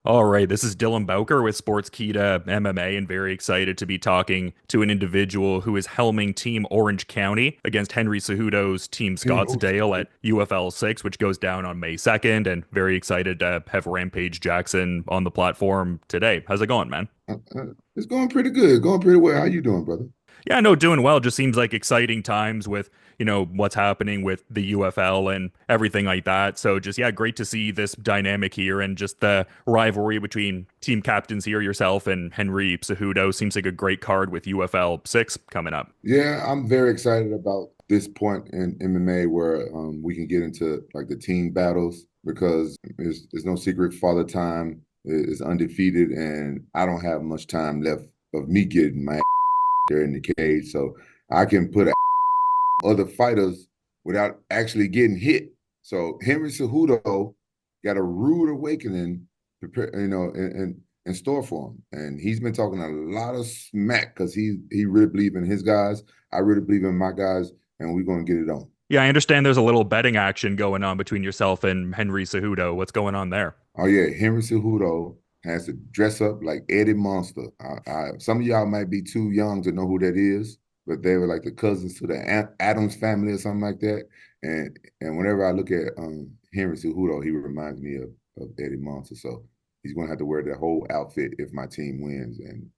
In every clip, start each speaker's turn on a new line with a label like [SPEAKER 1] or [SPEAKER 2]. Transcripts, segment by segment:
[SPEAKER 1] All right, this is Dylan Bowker with Sportskeeda MMA, and very excited to be talking to an individual who is helming Team Orange County against Henry Cejudo's Team Scottsdale at UFL 6, which goes down on May 2nd, and very excited to have Rampage Jackson on the platform today. How's it going, man?
[SPEAKER 2] It's going pretty good. Going pretty well. How you doing, brother?
[SPEAKER 1] Yeah, no, doing well. Just seems like exciting times with, what's happening with the UFL and everything like that. So just, yeah, great to see this dynamic here and just the rivalry between team captains here, yourself and Henry Cejudo. Seems like a great card with UFL 6 coming up.
[SPEAKER 2] Yeah, I'm very excited about this point in MMA where we can get into like the team battles because there's no secret Father Time is undefeated, and I don't have much time left of me getting my there in the cage, so I can put other fighters without actually getting hit. So Henry Cejudo got a rude awakening, prepare, in store for him, and he's been talking a lot of smack because he really believe in his guys. I really believe in my guys, and we're gonna get it on.
[SPEAKER 1] Yeah, I understand there's a little betting action going on between yourself and Henry Cejudo. What's going on there?
[SPEAKER 2] Oh yeah, Henry Cejudo has to dress up like Eddie Monster. Some of y'all might be too young to know who that is, but they were like the cousins to the Adams family or something like that. And whenever I look at Henry Cejudo, he reminds me of Eddie Monster. So he's gonna have to wear the whole outfit if my team wins. And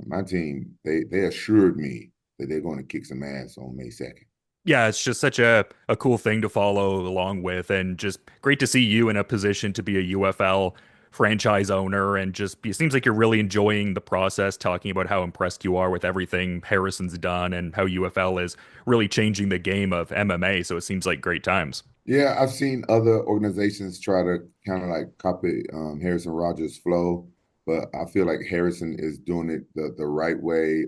[SPEAKER 2] my team, they assured me that they're going to kick some ass on May 2nd.
[SPEAKER 1] Yeah, it's just such a cool thing to follow along with, and just great to see you in a position to be a UFL franchise owner. And just it seems like you're really enjoying the process, talking about how impressed you are with everything Harrison's done and how UFL is really changing the game of MMA. So it seems like great times.
[SPEAKER 2] Yeah, I've seen other organizations try to kind of like copy Harrison Rogers' flow, but I feel like Harrison is doing it the right way.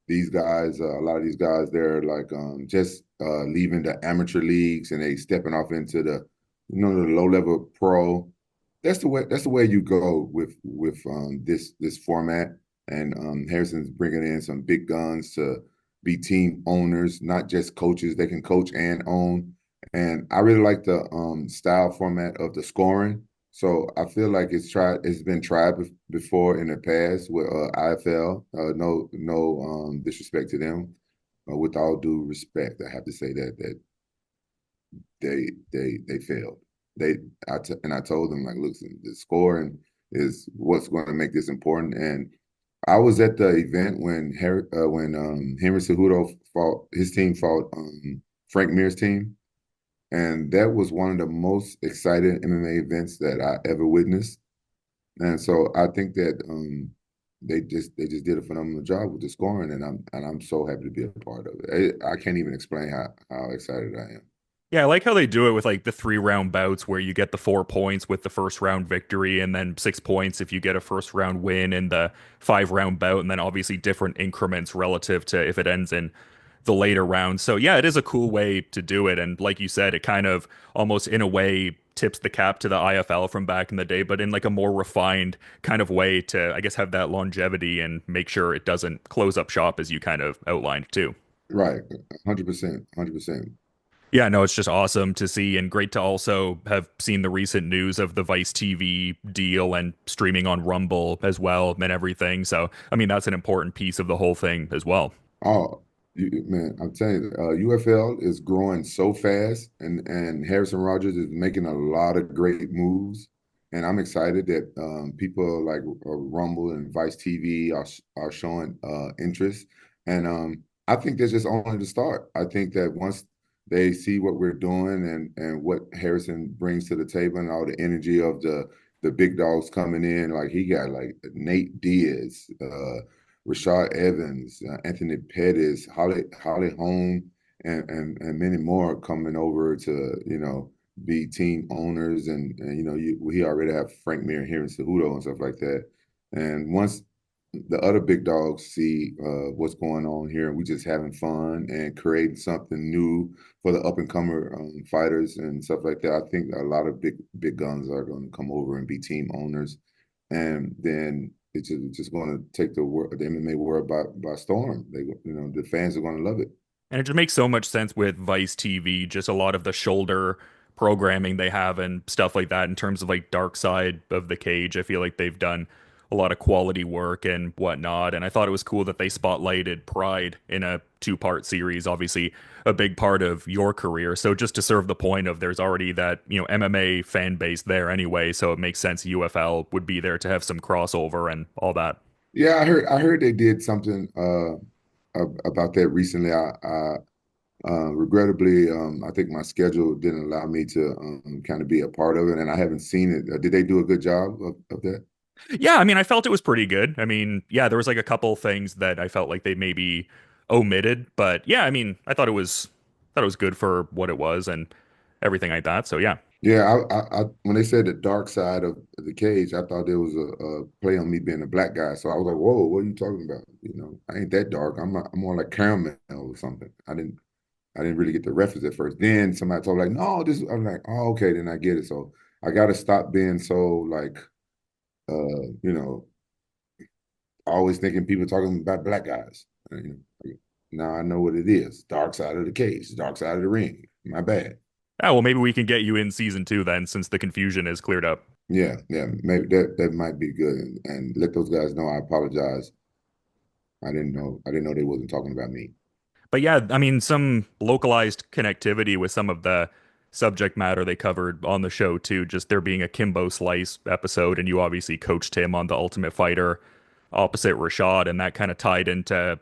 [SPEAKER 2] These guys, a lot of these guys, they're like just leaving the amateur leagues and they stepping off into the low level pro. That's the way you go with this format. And Harrison's bringing in some big guns to be team owners, not just coaches. They can coach and own. And I really like the style format of the scoring. So I feel like it's been tried before in the past with IFL. No disrespect to them. With all due respect, I have to say that they failed. They I told them like, listen, the scoring is what's going to make this important. And I was at the event when Henry Cejudo fought his team fought Frank Mir's team. And that was one of the most exciting MMA events that I ever witnessed. And so I think that they just did a phenomenal job with the scoring, and I'm so happy to be a part of it. I can't even explain how excited I am.
[SPEAKER 1] Yeah, I like how they do it with like the 3 round bouts where you get the 4 points with the first round victory and then 6 points if you get a first round win in the 5 round bout, and then obviously different increments relative to if it ends in the later rounds. So yeah, it is a cool way to do it. And like you said, it kind of almost in a way tips the cap to the IFL from back in the day, but in like a more refined kind of way to, I guess, have that longevity and make sure it doesn't close up shop as you kind of outlined too.
[SPEAKER 2] Right, 100%, 100%.
[SPEAKER 1] Yeah, no, it's just awesome to see and great to also have seen the recent news of the Vice TV deal and streaming on Rumble as well and everything. So, I mean, that's an important piece of the whole thing as well.
[SPEAKER 2] Oh, man, I'm telling you, UFL is growing so fast, and Harrison Rogers is making a lot of great moves, and I'm excited that people like Rumble and Vice TV are showing interest, and I think that's just only the start. I think that once they see what we're doing and what Harrison brings to the table and all the energy of the big dogs coming in, like he got like Nate Diaz. Rashad Evans, Anthony Pettis, Holly Holm, and many more coming over to be team owners, and we already have Frank Mir here in Cejudo and stuff like that. And once the other big dogs see what's going on here, we just having fun and creating something new for the up and comer fighters and stuff like that. I think a lot of big guns are going to come over and be team owners, and then it's just going to take the MMA world by storm. The fans are going to love it.
[SPEAKER 1] And it just makes so much sense with Vice TV, just a lot of the shoulder programming they have and stuff like that in terms of like dark side of the cage. I feel like they've done a lot of quality work and whatnot. And I thought it was cool that they spotlighted Pride in a two-part series, obviously a big part of your career. So just to serve the point of there's already that, MMA fan base there anyway, so it makes sense UFL would be there to have some crossover and all that.
[SPEAKER 2] Yeah, I heard they did something about that recently. I regrettably, I think my schedule didn't allow me to kind of be a part of it, and I haven't seen it. Did they do a good job of that?
[SPEAKER 1] Yeah, I mean, I felt it was pretty good. I mean, yeah, there was like a couple things that I felt like they maybe omitted, but yeah, I mean, I thought it was good for what it was and everything like that. So yeah.
[SPEAKER 2] Yeah, when they said the dark side of the cage, I thought there was a play on me being a black guy. So I was like, "Whoa, what are you talking about? I ain't that dark. I'm more like caramel or something." I didn't really get the reference at first. Then somebody told me like, "No, this." I'm like, "Oh, okay." Then I get it. So I got to stop being so like, you know, always thinking people talking about black guys. Now I know what it is. Dark side of the cage, dark side of the ring. My bad.
[SPEAKER 1] Yeah, well, maybe we can get you in season two then, since the confusion is cleared up.
[SPEAKER 2] Yeah, yeah, maybe that might be good, and let those guys know I apologize. I didn't know they wasn't talking about me.
[SPEAKER 1] But yeah, I mean, some localized connectivity with some of the subject matter they covered on the show too. Just there being a Kimbo Slice episode, and you obviously coached him on the Ultimate Fighter opposite Rashad, and that kind of tied into,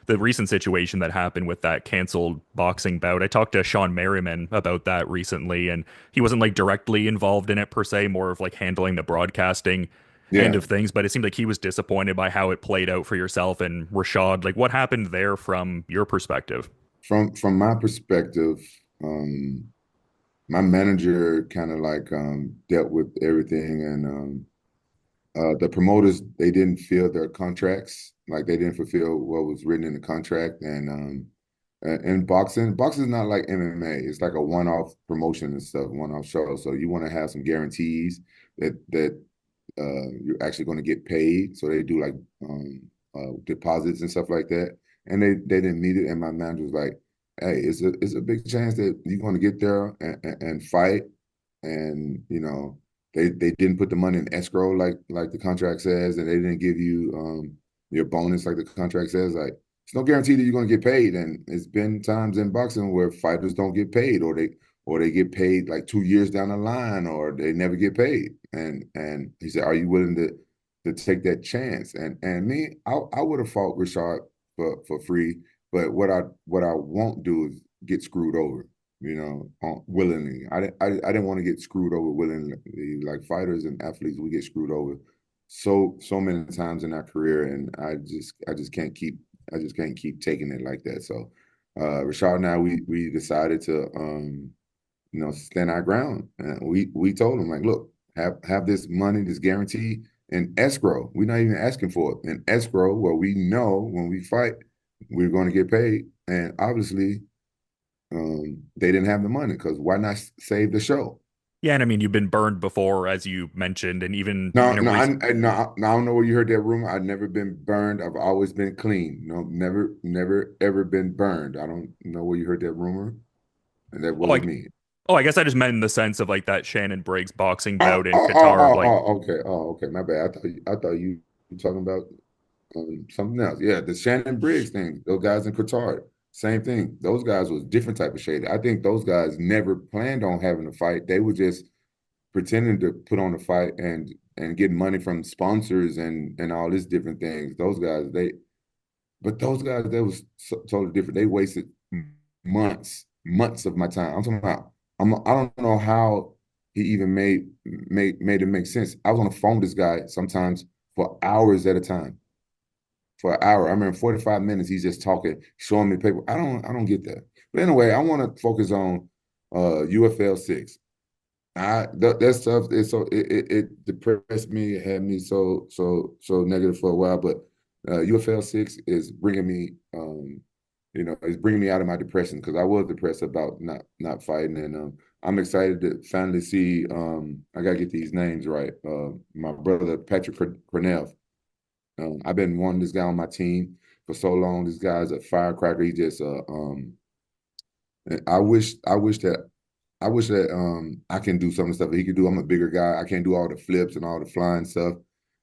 [SPEAKER 1] the recent situation that happened with that canceled boxing bout. I talked to Sean Merriman about that recently, and he wasn't like directly involved in it per se, more of like handling the broadcasting end
[SPEAKER 2] Yeah,
[SPEAKER 1] of things, but it seemed like he was disappointed by how it played out for yourself and Rashad. Like, what happened there from your perspective?
[SPEAKER 2] from my perspective, um, my manager kind of like dealt with everything, and the promoters they didn't fill their contracts, like they didn't fulfill what was written in the contract, and boxing is not like MMA. It's like a one-off promotion and stuff, one-off show. So you want to have some guarantees that you're actually going to get paid. So they do like deposits and stuff like that. And they didn't meet it. And my manager was like, "Hey, it's a big chance that you're going to get there and fight." And they didn't put the money in escrow like the contract says, and they didn't give you your bonus like the contract says. Like it's no guarantee that you're going to get paid. And it's been times in boxing where fighters don't get paid, or they get paid like 2 years down the line, or they never get paid. And he said, "Are you willing to take that chance?" And me, I would have fought Rashad for free, but what I won't do is get screwed over, willingly. I didn't want to get screwed over willingly. Like fighters and athletes, we get screwed over so many times in our career, and I just can't keep taking it like that. So Rashad and I, we decided to stand our ground. And we told him like, look, have this money, this guarantee in escrow. We're not even asking for it in escrow, where we know when we fight, we're going to get paid. And obviously, they didn't have the money, because why not save the show?
[SPEAKER 1] Yeah, and I mean, you've been burned before, as you mentioned, and even,
[SPEAKER 2] No, no, I don't know where you heard that rumor. I've never been burned. I've always been clean. No, never, never, ever been burned. I don't know where you heard that rumor, and that
[SPEAKER 1] oh,
[SPEAKER 2] wasn't me.
[SPEAKER 1] I guess I just meant in the sense of like that Shannon Briggs boxing
[SPEAKER 2] Oh,
[SPEAKER 1] bout in
[SPEAKER 2] oh, oh,
[SPEAKER 1] Qatar.
[SPEAKER 2] oh,
[SPEAKER 1] Like,
[SPEAKER 2] oh, okay. Oh, okay. My bad. I thought you were talking about something else. Yeah, the Shannon Briggs thing. Those guys in Qatar, same thing. Those guys was different type of shade. I think those guys never planned on having a fight. They were just pretending to put on a fight and getting money from sponsors and all these different things. Those guys, that was totally different. They wasted months of my time. I'm talking about. I don't know how he even made it make sense. I was on the phone with this guy sometimes for hours at a time. For an hour, I remember 45 minutes. He's just talking, showing me paper. I don't get that. But anyway, I want to focus on UFL 6. That stuff is it depressed me, it had me so negative for a while. But UFL 6 is bringing me it's bringing me out of my depression, because I was depressed about not fighting, and I'm excited to finally see. I gotta get these names right. My brother Patrick Cornell. I've been wanting this guy on my team for so long. This guy's a firecracker. He just I wish that I wish that I can do some of the stuff that he could do. I'm a bigger guy. I can't do all the flips and all the flying stuff.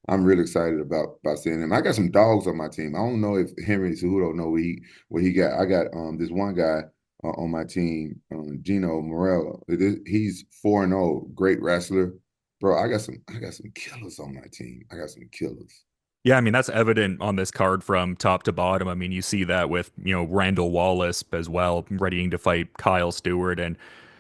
[SPEAKER 2] I'm really excited about seeing him. I got some dogs on my team. I don't know if Henry Cejudo know what he got. I got this one guy on my team, Gino Morello. He's 4-0, great wrestler. Bro, I got some killers on my team. I got some killers.
[SPEAKER 1] Yeah, I mean that's evident on this card from top to bottom. I mean, you see that with, Randall Wallace as well, readying to fight Kyle Stewart and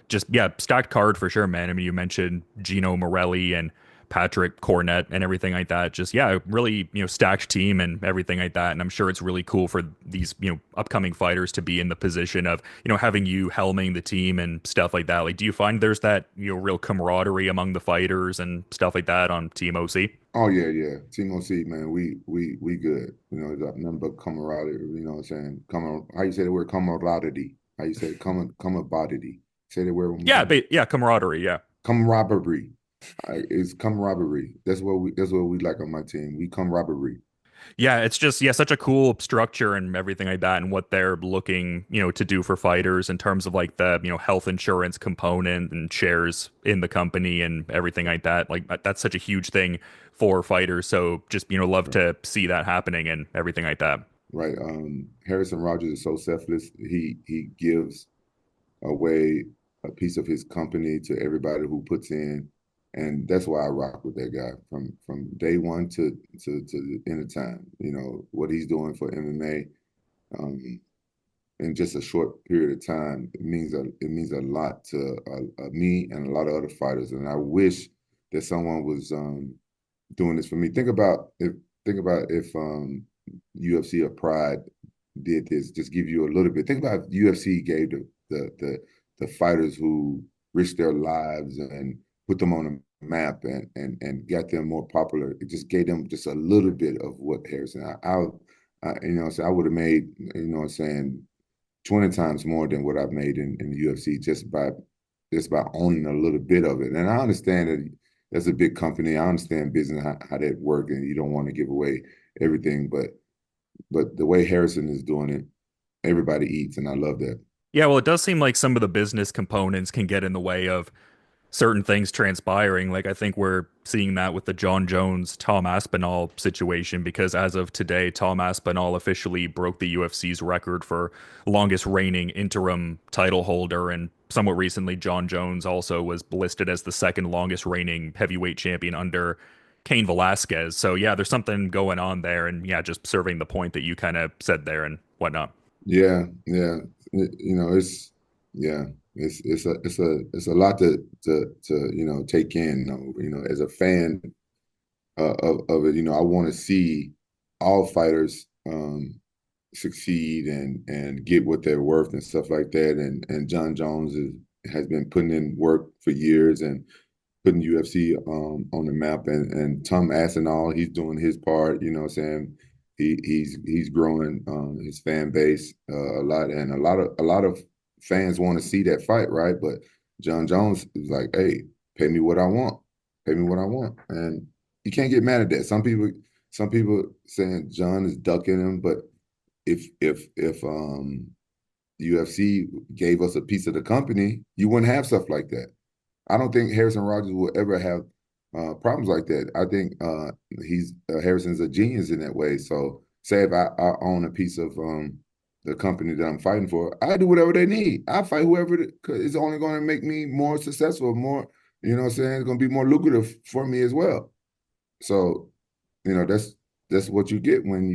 [SPEAKER 1] just yeah, stacked card for sure, man. I mean, you mentioned Gino Morelli and Patrick Cornett and everything like that. Just yeah, really, stacked team and everything like that. And I'm sure it's really cool for these, upcoming fighters to be in the position of, having you helming the team and stuff like that. Like, do you find there's that, real camaraderie among the fighters and stuff like that on Team OC?
[SPEAKER 2] Oh yeah, yeah. Team OC, man, we good. There's nothing but camaraderie. You know what I'm saying? How you say the word camaraderie? How you say it? Camaraderie. Say the word one more
[SPEAKER 1] Yeah,
[SPEAKER 2] time.
[SPEAKER 1] but yeah, camaraderie. Yeah.
[SPEAKER 2] Camaraderie. It's camaraderie. That's what we like on my team. We camaraderie.
[SPEAKER 1] Yeah, it's just yeah, such a cool structure and everything like that, and what they're looking, to do for fighters in terms of like the, health insurance component and shares in the company and everything like that. Like that's such a huge thing for fighters. So just, love
[SPEAKER 2] Right.
[SPEAKER 1] to see that happening and everything like that.
[SPEAKER 2] Right. Harrison Rogers is so selfless. He gives away a piece of his company to everybody who puts in, and that's why I rock with that guy from day one to the end of time. What he's doing for MMA in just a short period of time. It means a lot to me and a lot of other fighters, and I wish that someone was doing this for me. Think about if UFC or Pride did this, just give you a little bit. Think about if UFC gave the fighters who risked their lives and put them on a map and got them more popular. It just gave them just a little bit of what Harrison. So I would have made, what I'm saying, 20 times more than what I've made in the UFC just by owning a little bit of it. And I understand that that's a big company. I understand business how that work, and you don't want to give away everything, but the way Harrison is doing it, everybody eats, and I love that.
[SPEAKER 1] Yeah, well, it does seem like some of the business components can get in the way of certain things transpiring. Like I think we're seeing that with the Jon Jones Tom Aspinall situation because as of today, Tom Aspinall officially broke the UFC's record for longest reigning interim title holder, and somewhat recently, Jon Jones also was listed as the second longest reigning heavyweight champion under Cain Velasquez. So yeah, there's something going on there, and yeah, just serving the point that you kind of said there and whatnot.
[SPEAKER 2] Yeah, yeah. It's yeah, it's a lot to take in. As a fan of it, I want to see all fighters succeed and get what they're worth and stuff like that. And Jon Jones has been putting in work for years and putting UFC on the map. And Tom Aspinall, he's doing his part. You know what I'm saying? He's growing his fan base a lot, and a lot of fans want to see that fight, right? But Jon Jones is like, hey, pay me what I want, pay me what I want, and you can't get mad at that. Some people saying Jon is ducking him, but if UFC gave us a piece of the company, you wouldn't have stuff like that. I don't think Harrison Rogers will ever have problems like that. I think Harrison's a genius in that way. So say if I own a piece of the company that I'm fighting for, I do whatever they need. I fight whoever cause it's only going to make me more successful, more, what I'm saying, it's going to be more lucrative for me as well. So, that's what you get when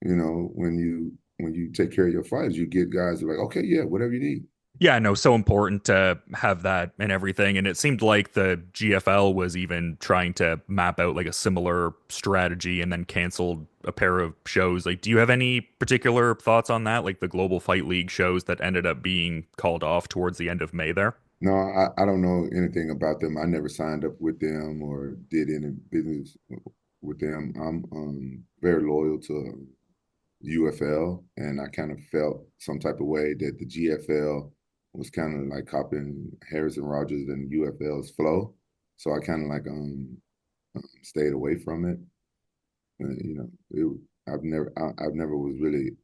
[SPEAKER 2] when you take care of your fighters. You get guys who are like, okay, yeah, whatever you need.
[SPEAKER 1] Yeah, no, so important to have that and everything. And it seemed like the GFL was even trying to map out like a similar strategy and then canceled a pair of shows. Like, do you have any particular thoughts on that? Like the Global Fight League shows that ended up being called off towards the end of May there?
[SPEAKER 2] No, I don't know anything about them. I never signed up with them or did any business with them. I'm very loyal to UFL, and I kind of felt some type of way that the GFL was kind of like copying Harrison Rogers and UFL's flow. So I kind of like stayed away from it. I've never was really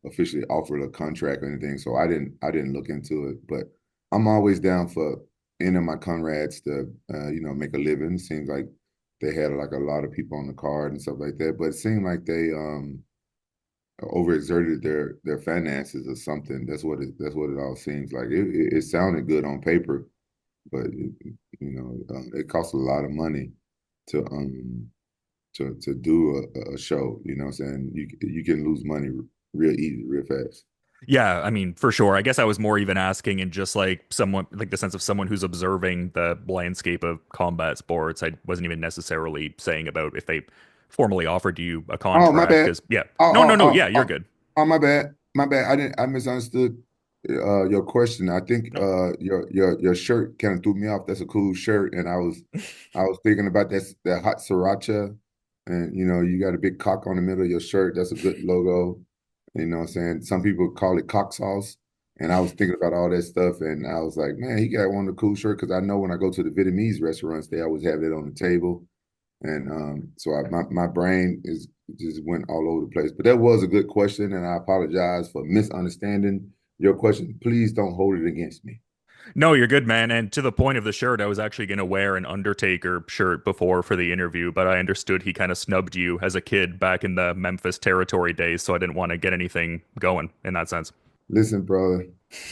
[SPEAKER 2] officially offered a contract or anything, so I didn't look into it. But I'm always down for any of my comrades to make a living. Seems like they had like a lot of people on the card and stuff like that, but it seemed like they overexerted their finances or something. That's what it all seems like. It sounded good on paper, but it costs a lot of money to do a show. You know what I'm saying? You can lose money real easy, real fast.
[SPEAKER 1] Yeah, I mean, for sure. I guess I was more even asking in just like someone, like the sense of someone who's observing the landscape of combat sports. I wasn't even necessarily saying about if they formally offered you a
[SPEAKER 2] Oh, my
[SPEAKER 1] contract.
[SPEAKER 2] bad.
[SPEAKER 1] Because, yeah.
[SPEAKER 2] Oh,
[SPEAKER 1] No, no,
[SPEAKER 2] oh,
[SPEAKER 1] no. Yeah,
[SPEAKER 2] oh,
[SPEAKER 1] you're
[SPEAKER 2] oh,
[SPEAKER 1] good.
[SPEAKER 2] oh, my bad. My bad. I misunderstood your question. I think
[SPEAKER 1] No.
[SPEAKER 2] your shirt kind of threw me off. That's a cool shirt, and I was thinking about that hot sriracha, and you got a big cock on the middle of your shirt. That's a good logo. You know what I'm saying? Some people call it cock sauce, and I was thinking about all that stuff, and I was like, man, he got one of the cool shirts because I know when I go to the Vietnamese restaurants, they always have it on the table. And so my brain is just went all over the place. But that was a good question, and I apologize for misunderstanding your question. Please don't hold it against me.
[SPEAKER 1] No, you're good, man. And to the point of the shirt, I was actually going to wear an Undertaker shirt before for the interview, but I understood he kind of snubbed you as a kid back in the Memphis territory days, so I didn't want to get anything going in that sense.
[SPEAKER 2] Listen, brother,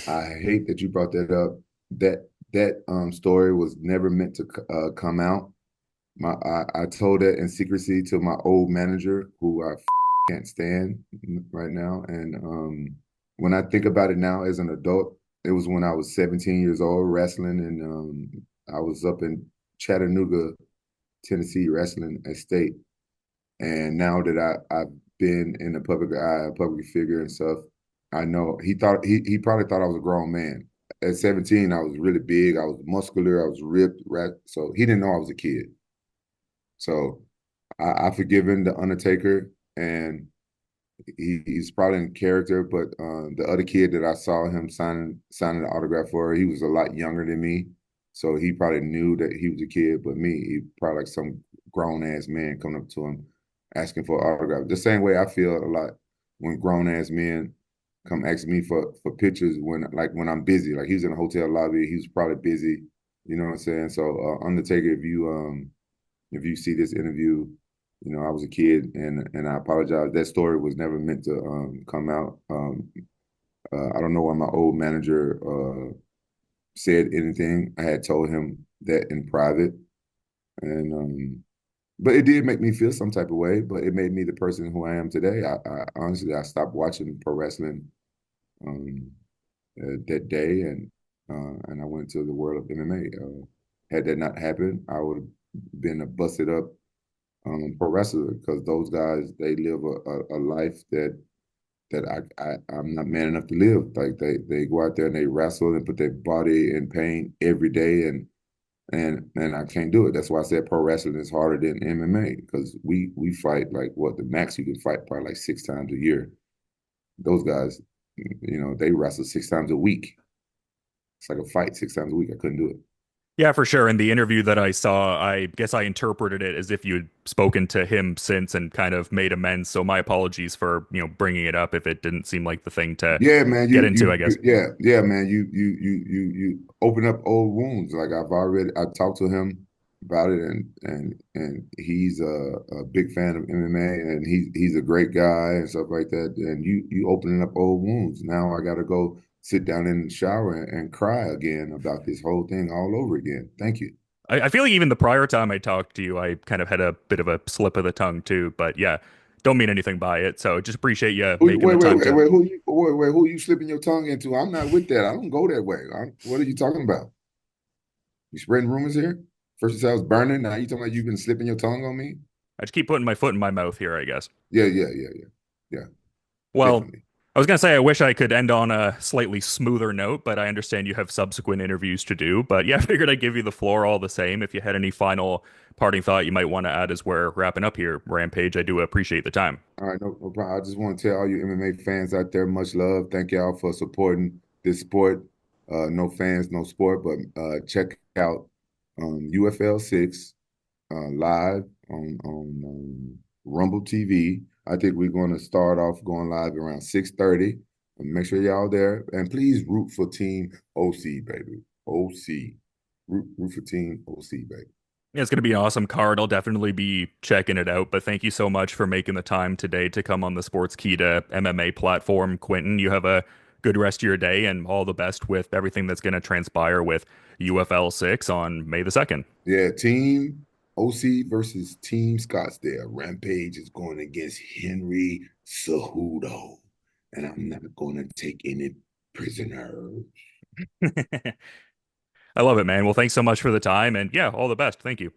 [SPEAKER 2] I hate that you brought that up. That story was never meant to come out. I told that in secrecy to my old manager, who I can't stand right now. And when I think about it now as an adult, it was when I was 17 years old wrestling, and I was up in Chattanooga, Tennessee, wrestling at state. And now that I've been in the public eye, a public figure and stuff, I know he probably thought I was a grown man. At 17, I was really big. I was muscular. I was ripped. Right? So he didn't know I was a kid. So I forgive him, the Undertaker, and he's probably in character. But the other kid that I saw him signing the autograph for, he was a lot younger than me, so he probably knew that he was a kid. But me, he probably like some grown ass man coming up to him asking for an autograph. The same way I feel a lot when grown ass men come ask me for pictures when I'm busy. Like he was in a hotel lobby, he was probably busy. You know what I'm saying? So Undertaker, if you see this interview, I was a kid, and I apologize. That story was never meant to come out. I don't know why my old manager said anything. I had told him that in private, and but it did make me feel some type of way. But it made me the person who I am today. I honestly, I stopped watching pro wrestling um, that day, and I went to the world of MMA. Had that not happened, I would have been a busted up pro wrestler, because those guys, they live a life that I'm not man enough to live. Like they go out there and they wrestle and put their body in pain every day, and I can't do it. That's why I said pro wrestling is harder than MMA, because we fight like what the max you can fight probably like 6 times a year. Those guys, they wrestle 6 times a week. It's like a fight 6 times a week. I couldn't do it.
[SPEAKER 1] Yeah, for sure. In the interview that I saw, I guess I interpreted it as if you'd spoken to him since and kind of made amends. So my apologies for, bringing it up if it didn't seem like the thing to
[SPEAKER 2] Yeah, man.
[SPEAKER 1] get into, I guess.
[SPEAKER 2] Yeah, man. You open up old wounds. Like I talked to him about it, and he's a big fan of MMA, and he's a great guy and stuff like that. And you opening up old wounds. Now I got to go sit down in the shower and cry again about this whole thing all over again. Thank you.
[SPEAKER 1] I feel like even the prior time I talked to you, I kind of had a bit of a slip of the tongue too. But yeah, don't mean anything by it. So just appreciate you making the time to.
[SPEAKER 2] Who you slipping your tongue into? I'm not with that. I don't go that way. What are you talking about? You spreading rumors here? First you said I was burning. Now you talking about you've been slipping your tongue on me?
[SPEAKER 1] I just keep putting my foot in my mouth here, I guess.
[SPEAKER 2] Yeah, yeah, yeah, yeah, yeah.
[SPEAKER 1] Well,
[SPEAKER 2] Definitely.
[SPEAKER 1] I was gonna say I wish I could end on a slightly smoother note, but I understand you have subsequent interviews to do. But yeah, I figured I'd give you the floor all the same. If you had any final parting thought you might want to add as we're wrapping up here, Rampage, I do appreciate the time.
[SPEAKER 2] All right, no problem. I just want to tell all you MMA fans out there, much love. Thank y'all for supporting this sport. No fans, no sport, but check out UFL 6 live on Rumble TV. I think we're going to start off going live around 6:30. Make sure y'all there, and please root for Team OC, baby. OC, root for Team OC, baby.
[SPEAKER 1] Yeah, it's going to be an awesome card. I'll definitely be checking it out. But thank you so much for making the time today to come on the Sportskeeda MMA platform, Quentin. You have a good rest of your day and all the best with everything that's going to transpire with UFL 6 on May the 2nd.
[SPEAKER 2] Yeah, Team OC versus Team Scottsdale. Rampage is going against Henry Cejudo, and I'm not going to take any prisoners.
[SPEAKER 1] I love it, man. Well, thanks so much for the time. And yeah, all the best. Thank you.